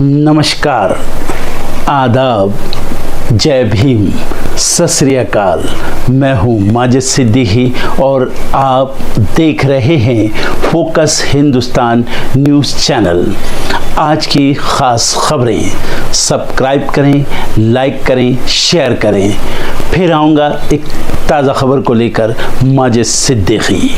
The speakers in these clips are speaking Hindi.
नमस्कार, आदाब, जय भीम, सत श्री अकाल। मैं हूँ माजिद सिद्दीकी और आप देख रहे हैं फोकस हिंदुस्तान न्यूज़ चैनल। आज की ख़ास खबरें सब्सक्राइब करें, लाइक करें, शेयर करें। फिर आऊँगा एक ताज़ा खबर को लेकर माजिद सिद्दीकी।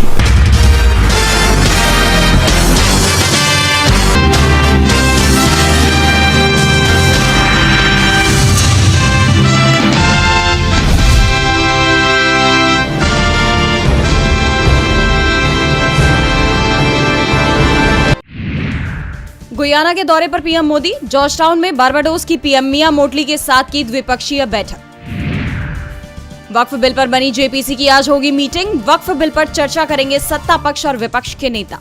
गुयाना के दौरे पर पीएम मोदी, जॉर्जटाउन में बारबाडोस की पीएम मिया मोटली के साथ की द्विपक्षीय बैठक। वक्फ बिल पर बनी जेपीसी की आज होगी मीटिंग। वक्फ बिल पर चर्चा करेंगे सत्ता पक्ष और विपक्ष के नेता।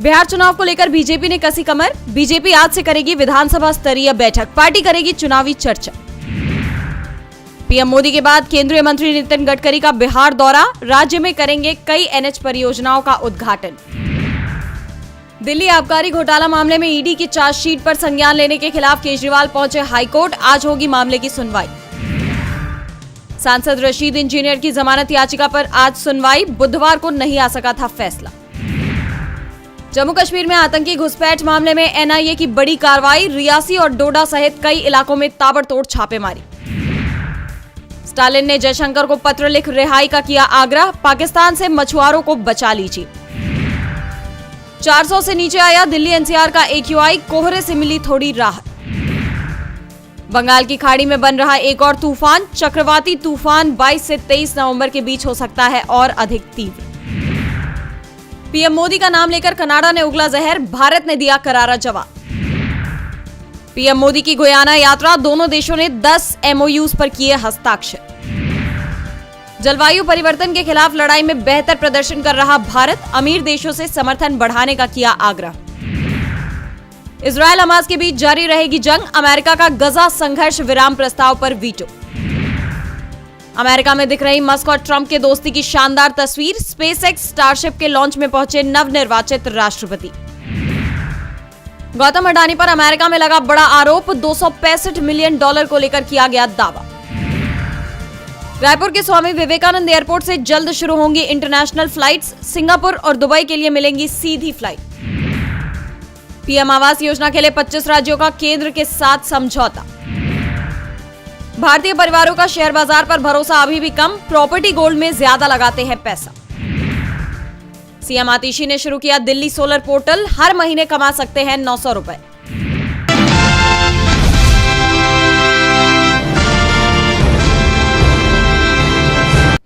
बिहार चुनाव को लेकर बीजेपी ने कसी कमर। बीजेपी आज से करेगी विधानसभा स्तरीय बैठक, पार्टी करेगी चुनावी चर्चा। पीएम मोदी के बाद केंद्रीय मंत्री नितिन गडकरी का बिहार दौरा, राज्य में करेंगे कई एनएच परियोजनाओं का उद्घाटन। दिल्ली आबकारी घोटाला मामले में ईडी की चार्जशीट पर संज्ञान लेने के खिलाफ केजरीवाल पहुंचे हाईकोर्ट, आज होगी मामले की सुनवाई। सांसद रशीद इंजीनियर की जमानत याचिका पर आज सुनवाई, बुधवार को नहीं आ सका था फैसला। जम्मू कश्मीर में आतंकी घुसपैठ मामले में एनआईए की बड़ी कार्रवाई, रियासी और डोडा सहित कई इलाकों में ताबड़तोड़ छापेमारी। स्टालिन ने जयशंकर को पत्र लिख रिहाई का किया आग्रह, पाकिस्तान से मछुआरों को बचा लीजिए। 400 से नीचे आया दिल्ली एनसीआर का एक्यूआई, कोहरे से मिली थोड़ी राहत। बंगाल की खाड़ी में बन रहा एक और तूफान, चक्रवाती तूफान 22 से 23 नवंबर के बीच हो सकता है और अधिक तीव्र। पीएम मोदी का नाम लेकर कनाडा ने उगला जहर, भारत ने दिया करारा जवाब। पीएम मोदी की गुयाना यात्रा, दोनों देशों ने 10 एमओयूज पर किए हस्ताक्षर। जलवायु परिवर्तन के खिलाफ लड़ाई में बेहतर प्रदर्शन कर रहा भारत, अमीर देशों से समर्थन बढ़ाने का किया आग्रह। इजरायल हमास के बीच जारी रहेगी जंग, अमेरिका का गजा संघर्ष विराम प्रस्ताव पर वीटो। अमेरिका में दिख रही मस्क और ट्रंप के दोस्ती की शानदार तस्वीर, स्पेसएक्स स्टारशिप के लॉन्च में पहुंचे नवनिर्वाचित राष्ट्रपति। गौतम अडानी पर अमेरिका में लगा बड़ा आरोप, $265 मिलियन को लेकर किया गया दावा। रायपुर के स्वामी विवेकानंद एयरपोर्ट से जल्द शुरू होंगी इंटरनेशनल फ्लाइट्स, सिंगापुर और दुबई के लिए मिलेंगी सीधी फ्लाइट। पीएम आवास योजना के लिए 25 राज्यों का केंद्र के साथ समझौता। भारतीय परिवारों का शेयर बाजार पर भरोसा अभी भी कम, प्रॉपर्टी गोल्ड में ज्यादा लगाते हैं पैसा। सीएम आतिशी ने शुरू किया दिल्ली सोलर पोर्टल, हर महीने कमा सकते हैं 900 रुपए।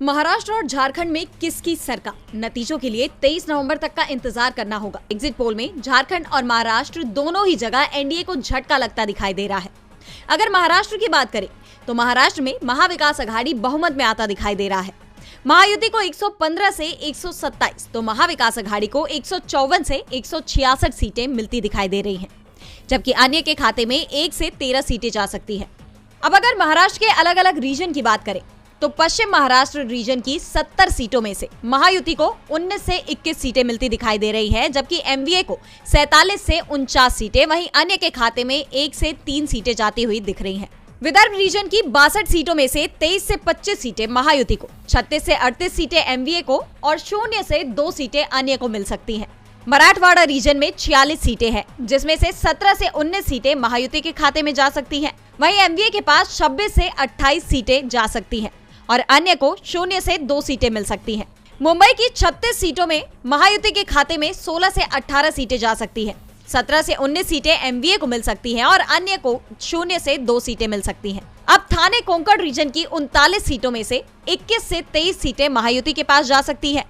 महाराष्ट्र और झारखंड में किसकी सरकार, नतीजों के लिए 23 नवंबर तक का इंतजार करना होगा। एग्जिट पोल में झारखंड और महाराष्ट्र दोनों ही जगह एनडीए को झटका लगता दिखाई दे रहा है। अगर महाराष्ट्र की बात करें तो महाराष्ट्र में महाविकास अघाड़ी बहुमत में आता दिखाई दे रहा है। महायुति को 115 से 127 तो महाविकास अघाड़ी को 154 से 166 सीटें मिलती दिखाई दे रही हैं, जबकि अन्य के खाते में 1 से 13 सीटें जा सकती हैं। अब अगर महाराष्ट्र के अलग अलग रीजन की बात करें तो पश्चिम महाराष्ट्र रीजन की 70 सीटों में से महायुति को 19 से 21 सीटें मिलती दिखाई दे रही है, जबकि एमवीए को 47 से 49 सीटें, वहीं अन्य के खाते में 1 से 3 सीटें जाती हुई दिख रही हैं। विदर्भ रीजन की 62 सीटों में से 23 से 25 सीटें महायुति को, 36 से 38 सीटें एमवीए को और 0 से 2 सीटें अन्य को मिल सकती हैं। मराठवाड़ा रीजन में 46 सीटें हैं, जिसमें से 17 से 19 सीटें महायुति के खाते में जा सकती हैं। वहीं एमवीए के पास 26 से 28 सीटें जा सकती हैं और अन्य को 0 से 2 सीटें मिल सकती हैं। मुंबई की 36 सीटों में महायुति के खाते में 16 से 18 सीटें जा सकती हैं। 17 से 19 सीटें एमवीए को मिल सकती हैं और अन्य को 0 से 2 सीटें मिल सकती हैं। अब थाने कोंकण रीजन की 39 सीटों में से 21 से 23 सीटें महायुति के पास जा सकती हैं।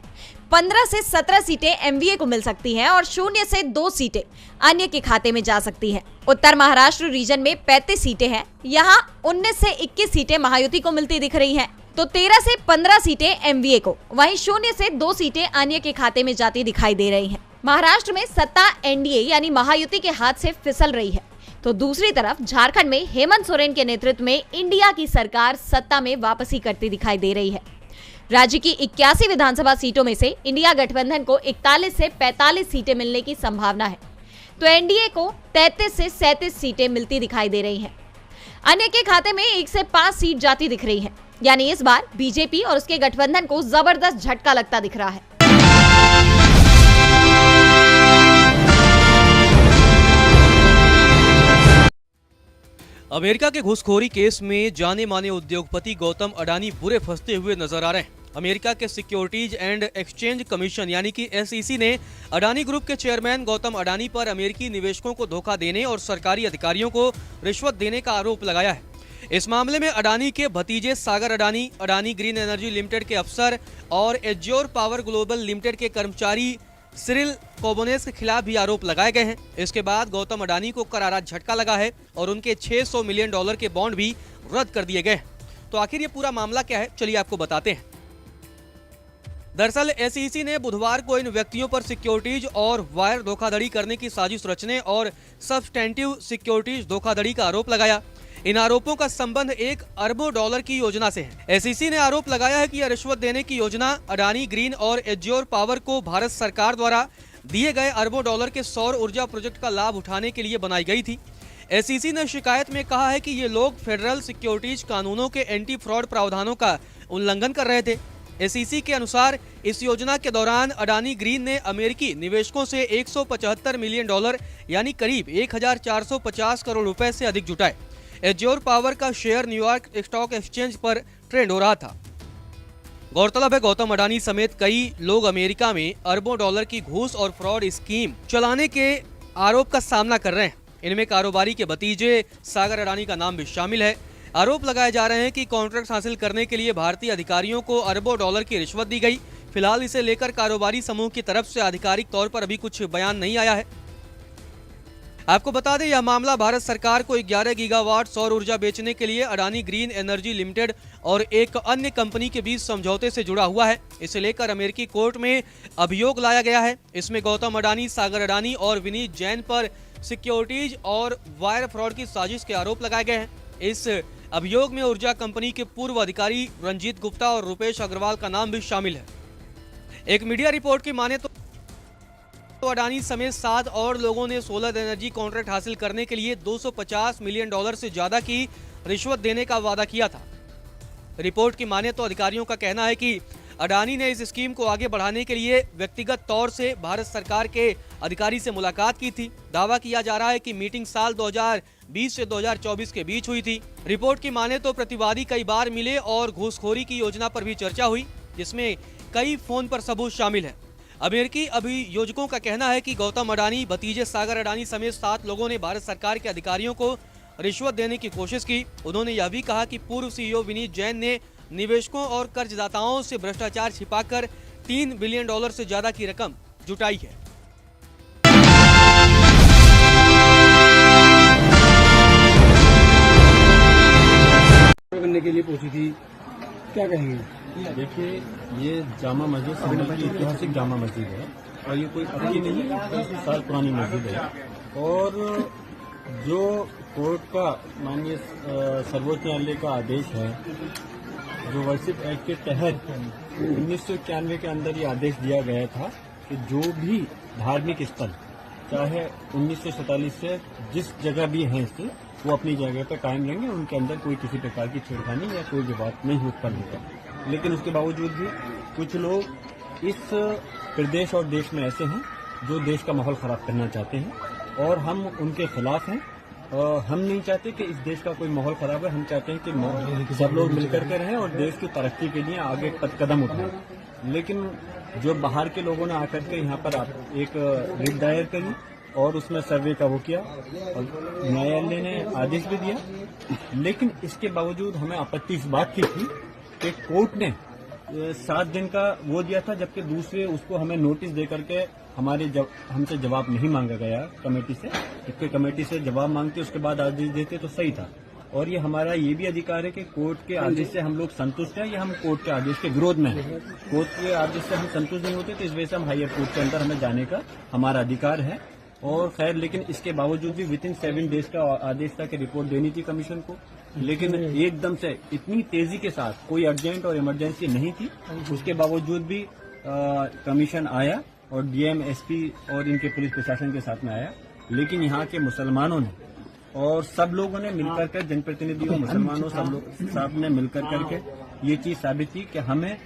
15 से 17 सीटें एमवीए को मिल सकती हैं और 0 से 2 सीटें अन्य के खाते में जा सकती हैं। उत्तर महाराष्ट्र रीजन में 35 सीटें हैं, यहाँ 19 से 21 सीटें महायुति को मिलती दिख रही हैं, तो 13 से 15 सीटें एमवीए को, वहीं 0 से 2 सीटें अन्य के खाते में जाती दिखाई दे रही हैं। महाराष्ट्र में सत्ता एनडीए यानी महायुति के हाथ से फिसल रही है, तो दूसरी तरफ झारखंड में हेमंत सोरेन के नेतृत्व में इंडिया की सरकार सत्ता में वापसी करती दिखाई दे रही है। राज्य की 81 विधानसभा सीटों में से इंडिया गठबंधन को 41 से 45 सीटें मिलने की संभावना है। तो एनडीए को 33 से 37 सीटें मिलती दिखाई दे रही हैं। अन्य के खाते में 1 से 5 सीट जाती दिख रही हैं। यानी इस बार बीजेपी और उसके गठबंधन को जबरदस्त झटका लगता दिख रहा है। अमेरिका के घूसखोरी केस में जाने माने उद्योगपति गौतम अडानी बुरे फंसते हुए नजर आ रहे हैं। अमेरिका के सिक्योरिटीज एंड एक्सचेंज कमीशन यानी कि SEC ने अडानी ग्रुप के चेयरमैन गौतम अडानी पर अमेरिकी निवेशकों को धोखा देने और सरकारी अधिकारियों को रिश्वत देने का आरोप लगाया है। इस मामले में अडानी के भतीजे Sagar Adani, Adani Green Energy Limited के अफसर और एज्योर पावर ग्लोबल लिमिटेड के कर्मचारी सिरिल कोबोनेस के खिलाफ भी आरोप लगाए गए हैं। इसके बाद गौतम अडानी को करारा झटका लगा है और उनके $600 मिलियन के बॉन्ड भी रद्द कर दिए गए हैं। तो आखिर ये पूरा मामला क्या है, चलिए आपको बताते हैं। दरअसल SEC ने बुधवार को इन व्यक्तियों पर सिक्योरिटीज और वायर धोखाधड़ी करने की साजिश रचने और सब्सटेंटिव सिक्योरिटीज धोखाधड़ी का आरोप लगाया। इन आरोपों का संबंध $1 अरब की योजना से है। SEC ने आरोप लगाया है कि यह रिश्वत देने की योजना अडानी ग्रीन और एज्योर पावर को भारत सरकार द्वारा दिए गए अरबों डॉलर के सौर ऊर्जा प्रोजेक्ट का लाभ उठाने के लिए बनाई गई थी। SEC ने शिकायत में कहा है कि ये लोग फेडरल सिक्योरिटीज कानूनों के एंटी फ्रॉड प्रावधानों का उल्लंघन कर रहे थे। SEC के अनुसार इस योजना के दौरान अडानी ग्रीन ने अमेरिकी निवेशकों से $175 मिलियन यानी करीब 1450 करोड़ रुपए से अधिक जुटाए। एज्योर पावर का शेयर न्यूयॉर्क स्टॉक एक्सचेंज पर ट्रेंड हो रहा था। गौरतलब है गौतम अडानी समेत कई लोग अमेरिका में अरबों डॉलर की घूस और फ्रॉड स्कीम चलाने के आरोप का सामना कर रहे हैं। इनमें कारोबारी के भतीजे सागर अडानी का नाम भी शामिल है। आरोप लगाए जा रहे हैं कि कॉन्ट्रैक्ट हासिल करने के लिए भारतीय अधिकारियों को अरबों डॉलर की रिश्वत दी गई। फिलहाल इसे लेकर कारोबारी समूह की तरफ से आधिकारिक तौर पर अभी कुछ बयान नहीं आया है। आपको बता दें यह मामला भारत सरकार को 11 गीगावाट सौर ऊर्जा बेचने के लिए अडानी ग्रीन एनर्जी लिमिटेड और एक अन्य कंपनी के बीच समझौते से जुड़ा हुआ है। इसे लेकर अमेरिकी कोर्ट में अभियोग लाया गया है। इसमें गौतम अडानी, सागर अडानी और विनीत जैन पर सिक्योरिटीज और वायर फ्रॉड की साजिश के आरोप लगाए गए हैं। इस अभियोग में ऊर्जा कंपनी के पूर्व अधिकारी रंजीत गुप्ता और रुपेश अग्रवाल का नाम भी शामिल है। एक मीडिया रिपोर्ट की माने तो अडानी समेत 7 और लोगों ने सोलर एनर्जी कॉन्ट्रैक्ट हासिल करने के लिए $250 मिलियन से ज्यादा की रिश्वत देने का वादा किया था। रिपोर्ट की माने तो अधिकारियों का कहना है कि अडानी ने इस स्कीम को आगे बढ़ाने के लिए व्यक्तिगत तौर से भारत सरकार के अधिकारी से मुलाकात की थी। दावा किया जा रहा है कि मीटिंग साल 2020 से 2024 के बीच हुई थी। रिपोर्ट की माने तो प्रतिवादी कई बार मिले और घूसखोरी की योजना पर भी चर्चा हुई, जिसमें कई फोन पर सबूत शामिल है। अमेरिकी अभियोजकों का कहना है कि गौतम अडानी, भतीजे सागर अडानी समेत 7 लोगों ने भारत सरकार के अधिकारियों को रिश्वत देने की कोशिश की। उन्होंने यह भी कहा कि पूर्व CEO विनीत जैन ने निवेशकों और कर्जदाताओं से भ्रष्टाचार छिपाकर $3 बिलियन से ज्यादा की रकम जुटाई है। करने के लिए पूछी थी, क्या कहेंगे? देखिए, ये जामा मस्जिद संभल की ऐतिहासिक जामा मस्जिद है और ये कोई अच्छी नहीं है, 30 साल पुरानी मस्जिद है। और जो कोर्ट का माननीय सर्वोच्च न्यायालय का आदेश है, जो वर्शिप एक्ट के तहत 1991 के अंदर ये आदेश दिया गया था कि जो भी धार्मिक स्थल चाहे 1947 से जिस जगह भी हैं इससे, वो अपनी जगह पर कायम रहेंगे, उनके अंदर कोई किसी प्रकार की छेड़खानी या कोई विवाद नहीं उत्पन्न होगा। लेकिन उसके बावजूद भी कुछ लोग इस प्रदेश और देश में ऐसे हैं जो देश का माहौल खराब करना चाहते हैं और हम उनके खिलाफ हैं। हम नहीं चाहते कि इस देश का कोई माहौल खराब है। हम चाहते हैं कि सब लोग मिलकर के रहें और देश की तरक्की के लिए आगे कदम उठाएं। लेकिन जो बाहर के लोगों ने आकर के यहाँ पर एक रिट दायर करी और उसमें सर्वे का वो किया और न्यायालय ने आदेश भी दिया, लेकिन इसके बावजूद हमें आपत्ति इस बात की थी कि कोर्ट ने 7 दिन का वो दिया था, जबकि दूसरे उसको हमें नोटिस दे करके हमसे जवाब नहीं मांगा गया कमेटी से। इसके कमेटी से जवाब मांगते उसके बाद आदेश देते तो सही था। और ये हमारा ये भी अधिकार है कि कोर्ट के आदेश से हम लोग संतुष्ट हैं या हम कोर्ट के आदेश के विरोध में हैं। कोर्ट के आदेश से हम संतुष्ट नहीं होते तो इस वजह से हम हायर कोर्ट के अंदर हमें जाने का हमारा अधिकार है। और खैर, लेकिन इसके बावजूद भी विदिन 7 डेज का आदेश था कि रिपोर्ट देनी थी कमीशन को, लेकिन एकदम से इतनी तेजी के साथ कोई अर्जेंट और इमरजेंसी नहीं थी, उसके बावजूद भी कमीशन आया और DM, SP और इनके पुलिस प्रशासन के साथ में आया लेकिन यहाँ के मुसलमानों ने और सब लोगों ने मिलकर के, जनप्रतिनिधियों, मुसलमानों, सब ने मिलकर करके ये चीज साबित की कि हमें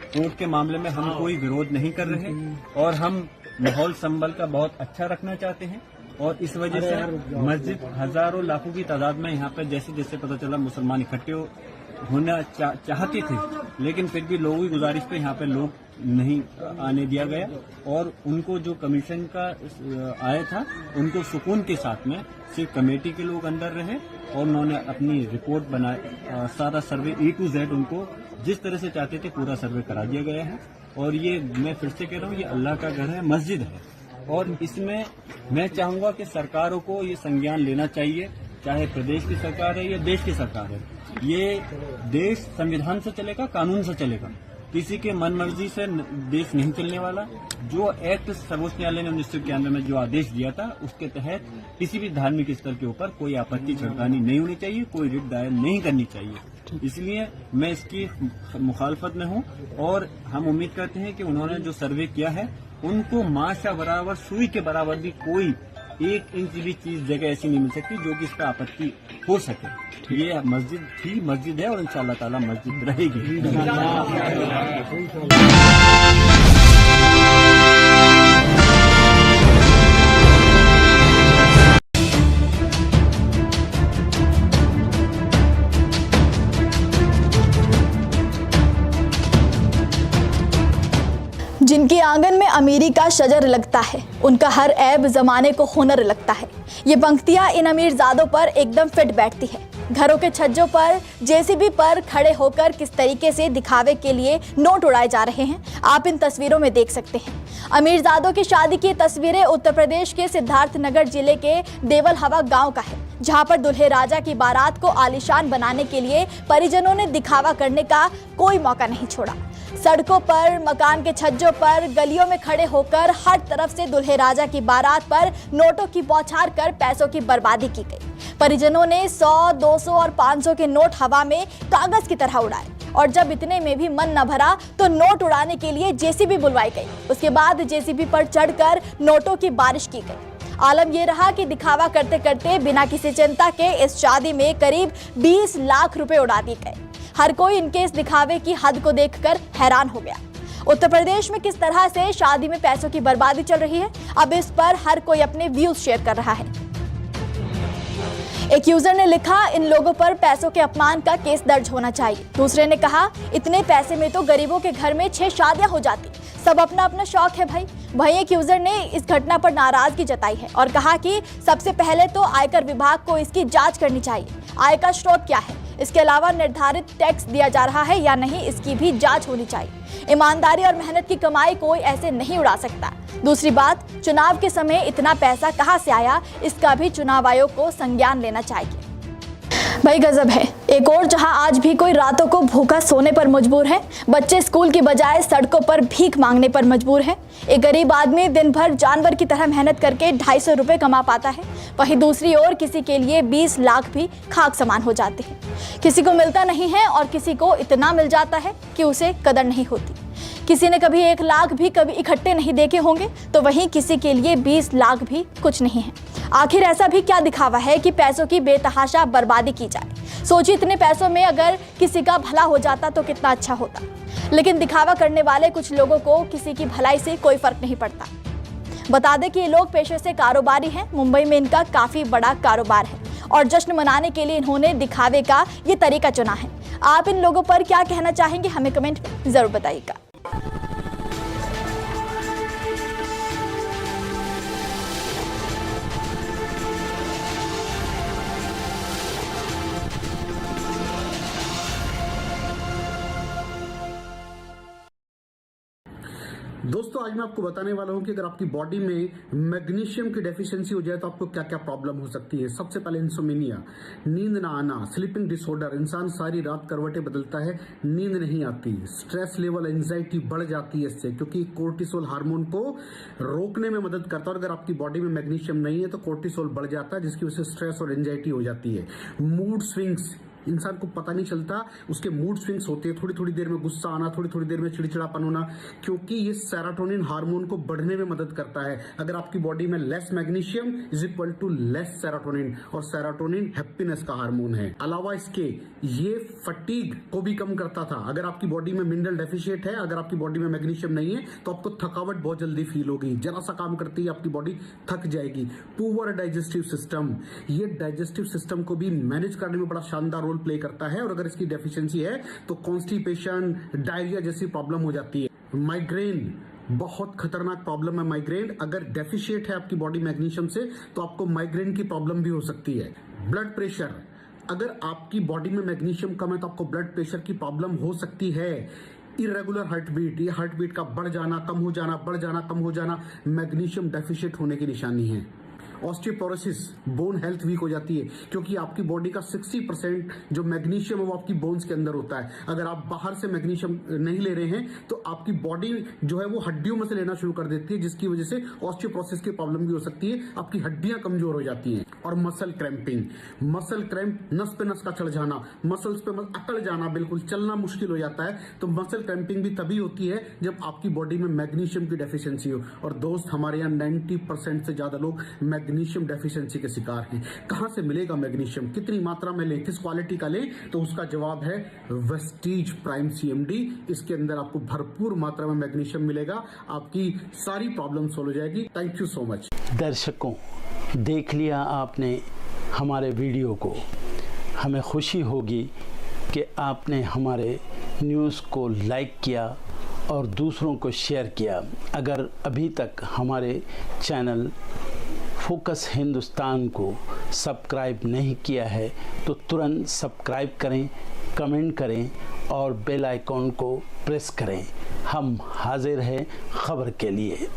कोर्ट के मामले में हम कोई विरोध नहीं कर रहे और हम माहौल संभल का बहुत अच्छा रखना चाहते हैं। और इस वजह से मस्जिद हजारों लाखों की तादाद में यहाँ पर जैसे जैसे पता चला मुसलमान इकट्ठे होना चाहते थे, लेकिन फिर भी लोगों की गुजारिश पे यहाँ पे लोग नहीं आने दिया गया और उनको जो कमीशन का आया था उनको सुकून के साथ में सिर्फ कमेटी के लोग अंदर रहे और उन्होंने अपनी रिपोर्ट बनाए। सारा सर्वे A to Z उनको जिस तरह से चाहते थे पूरा सर्वे करा दिया गया है। और ये मैं फिर से कह रहा हूँ, ये अल्लाह का घर है, मस्जिद है और इसमें मैं चाहूंगा कि सरकारों को ये संज्ञान लेना चाहिए, चाहे प्रदेश की सरकार है या देश की सरकार है। ये देश संविधान से चलेगा, कानून से चलेगा, किसी के मन मर्जी से देश नहीं चलने वाला। जो एक्ट सर्वोच्च न्यायालय ने 1991 में जो आदेश दिया था उसके तहत किसी भी धार्मिक स्थल के ऊपर कोई आपत्ति छिड़कानी नहीं होनी चाहिए, कोई रिट दायर नहीं करनी चाहिए। इसलिए मैं इसकी मुखालफत में हूं और हम उम्मीद करते हैं कि उन्होंने जो सर्वे किया है उनको माशा बराबर, सुई के बराबर भी कोई 1 इंच भी चीज जगह ऐसी नहीं मिल सकती जो कि इस पर आपत्ति हो सके। ये मस्जिद थी, मस्जिद है और इंशाअल्लाह ताला मस्जिद रहेगी। जिनके आंगन में अमीरी का शजर लगता है, उनका हर ऐब जमाने को हुनर लगता है। ये पंक्तियां इन अमीरजादों पर एकदम फिट बैठती है। घरों के छज्जों पर, जेसीबी पर खड़े होकर किस तरीके से दिखावे के लिए नोट उड़ाए जा रहे हैं, आप इन तस्वीरों में देख सकते हैं। अमीरजादों की शादी की तस्वीरें उत्तर प्रदेश के सिद्धार्थनगर जिले के देवल हवा गांव का है, जहां पर दुल्हे राजा की बारात को आलीशान बनाने के लिए परिजनों ने दिखावा करने का कोई मौका नहीं छोड़ा। सड़कों पर, मकान के छज्जों पर, गलियों में खड़े होकर हर तरफ से दुल्हे राजा की बारात पर नोटों की बौछार कर पैसों की बर्बादी की गई। परिजनों ने 100, 200 और 500 के नोट हवा में कागज की तरह उड़ाए और जब इतने में भी मन न भरा तो नोट उड़ाने के लिए जेसीबी बुलवाई गई। उसके बाद जेसीबी पर चढ़कर नोटों की बारिश की गई। आलम यह रहा कि दिखावा करते करते बिना किसी चिंता के इस शादी में करीब 20 लाख रुपए उड़ा दिए गए। हर कोई इनके इस दिखावे की हद को देखकर हैरान हो गया। उत्तर प्रदेश में किस तरह से शादी में पैसों की बर्बादी चल रही है, अब इस पर हर कोई अपने व्यूज शेयर कर रहा है। एक यूजर ने लिखा, इन लोगों पर पैसों के अपमान का केस दर्ज होना चाहिए। दूसरे ने कहा, इतने पैसे में तो गरीबों के घर में 6 शादियां हो जाती, सब अपना अपना शौक है भाई। वहीं एक यूजर ने इस घटना पर नाराजगी जताई है और कहा कि सबसे पहले तो आयकर विभाग को इसकी जांच करनी चाहिए। आय का स्रोत क्या है, इसके अलावा निर्धारित टैक्स दिया जा रहा है या नहीं, इसकी भी जांच होनी चाहिए। ईमानदारी और मेहनत की कमाई कोई ऐसे नहीं उड़ा सकता। दूसरी बात, चुनाव के समय इतना पैसा कहां से आया, इसका भी चुनाव आयोग को संज्ञान लेना चाहिए। भाई गजब है। एक और जहां आज भी कोई रातों को भूखा सोने पर मजबूर है, बच्चे स्कूल की बजाय सड़कों पर भीख मांगने पर मजबूर है। एक गरीब आदमी दिन भर जानवर की तरह मेहनत करके 250 रुपए कमा पाता है, वहीं दूसरी ओर किसी के लिए 20 लाख भी खाक समान हो जाते हैं। किसी को मिलता नहीं है और किसी को इतना मिल जाता है कि उसे कदर नहीं होती। किसी ने कभी 1 लाख भी कभी इकट्ठे नहीं देखे होंगे, तो वहीं किसी के लिए 20 लाख भी कुछ नहीं है। आखिर ऐसा भी क्या दिखावा है कि पैसों की बेतहाशा बर्बादी की जाए। सोचिए, इतने पैसों में अगर किसी का भला हो जाता तो कितना अच्छा होता। लेकिन दिखावा करने वाले कुछ लोगों को किसी की भलाई से कोई फर्क नहीं पड़ता। बता दें कि ये लोग पेशे से कारोबारी हैं। मुंबई में इनका काफी बड़ा कारोबार है और जश्न मनाने के लिए इन्होंने दिखावे का ये तरीका चुना है। आप इन लोगों पर क्या कहना चाहेंगे, हमें कमेंट में जरूर बताइएगा। दोस्तों, आज मैं आपको बताने वाला हूं कि अगर आपकी बॉडी में मैग्नीशियम की डेफिशिएंसी हो जाए तो आपको क्या क्या प्रॉब्लम हो सकती है। सबसे पहले इंसोमेनिया, नींद ना आना, स्लीपिंग डिसऑर्डर, इंसान सारी रात करवटें बदलता है, नींद नहीं आती, स्ट्रेस लेवल, एंजाइटी बढ़ जाती है इससे, क्योंकि कोर्टिसोल हार्मोन को रोकने में मदद करता है। और अगर आपकी बॉडी में मैग्नीशियम नहीं है तो कोर्टिसोल बढ़ जाता है, जिसकी वजह से स्ट्रेस और एंजाइटी हो जाती है। मूड स्विंग्स, इंसान को पता नहीं चलता, उसके मूड स्विंग्स होते हैं, थोड़ी थोड़ी देर में गुस्सा आना, थोड़ी थोड़ी देर में चिड़चिड़ापन होना, क्योंकि ये सेरोटोनिन हार्मोन को बढ़ने में मदद करता है। अगर आपकी बॉडी में less magnesium is equal to less serotonin, और सेरोटोनिन हैप्पीनेस का हार्मोन है। अलावा इसके ये फटीग को भी कम करता था। अगर आपकी बॉडी में मिनरल डेफिशिएट है, अगर आपकी बॉडी में मैग्नीशियम नहीं है, तो आपको थकावट बहुत जल्दी फील होगी, जरा सा काम करती है आपकी बॉडी थक जाएगी। पुअर डाइजेस्टिव सिस्टम, ये डाइजेस्टिव सिस्टम को भी मैनेज करने में बड़ा शानदार रोल प्ले करता है, और अगर इसकी डेफिशिएंसी है तो कॉन्स्टिपेशन, डायरिया जैसी प्रॉब्लम हो जाती है। माइग्रेन बहुत खतरनाक प्रॉब्लम है। माइग्रेन अगर डेफिशिएट है आपकी बॉडी मैग्नीशियम से, तो आपको माइग्रेन की प्रॉब्लम भी हो सकती है। ब्लड प्रेशर, अगर आपकी बॉडी में मैग्नीशियम कम है तो आपको ब्लड प्रेशर की प्रॉब्लम हो सकती है। इरेगुलर हार्ट बीट, ये हार्ट बीट का बढ़ जाना, कम हो जाना, बढ़ जाना, कम हो जाना, मैग्नीशियम डेफिशिएट होने की निशानी है। ऑस्टियोपोरोसिस, बोन हेल्थ वीक हो जाती है, क्योंकि आपकी बॉडी का 60% जो मैग्नीशियम है वो आपकी बोन्स के अंदर होता है। अगर आप बाहर से मैग्नीशियम नहीं ले रहे हैं तो आपकी बॉडी जो है वो हड्डियों में से लेना शुरू कर देती है, जिसकी वजह से ऑस्टियोपोरोसिस की प्रॉब्लम भी हो सकती है, आपकी हड्डियां कमजोर हो जाती हैं। और मसल क्रैम्पिंग, मसल क्रैम्प, नस पे नस का चढ़ जाना, मसल्स पे अकड़ जाना, बिल्कुल चलना मुश्किल हो जाता है। तो मसल क्रैम्पिंग भी तभी होती है जब आपकी बॉडी में मैग्नीशियम की डेफिशिएंसी हो। और दोस्त, हमारे यहाँ 90% से ज्यादा लोग मैग्नीशियम डेफिशिएंसी के शिकार हैं। कहां से मिलेगा मैग्नीशियम, कितनी मात्रा में लें, किस क्वालिटी का लें? तो उसका जवाब है वेस्टीज प्राइम CMD। इसके अंदर आपको भरपूर मात्रा में मैग्नीशियम मिलेगा, आपकी सारी प्रॉब्लम सॉल्व हो जाएगी। Thank you so much. दर्शकों, देख लिया आपने हमारे वीडियो को। हमें खुशी होगी कि आपने हमारे न्यूज़ को लाइक किया और दूसरों को शेयर किया। अगर अभी तक हमारे चैनल फोकस हिंदुस्तान को सब्सक्राइब नहीं किया है तो तुरंत सब्सक्राइब करें, कमेंट करें और बेल आइकॉन को प्रेस करें। हम हाजिर हैं खबर के लिए।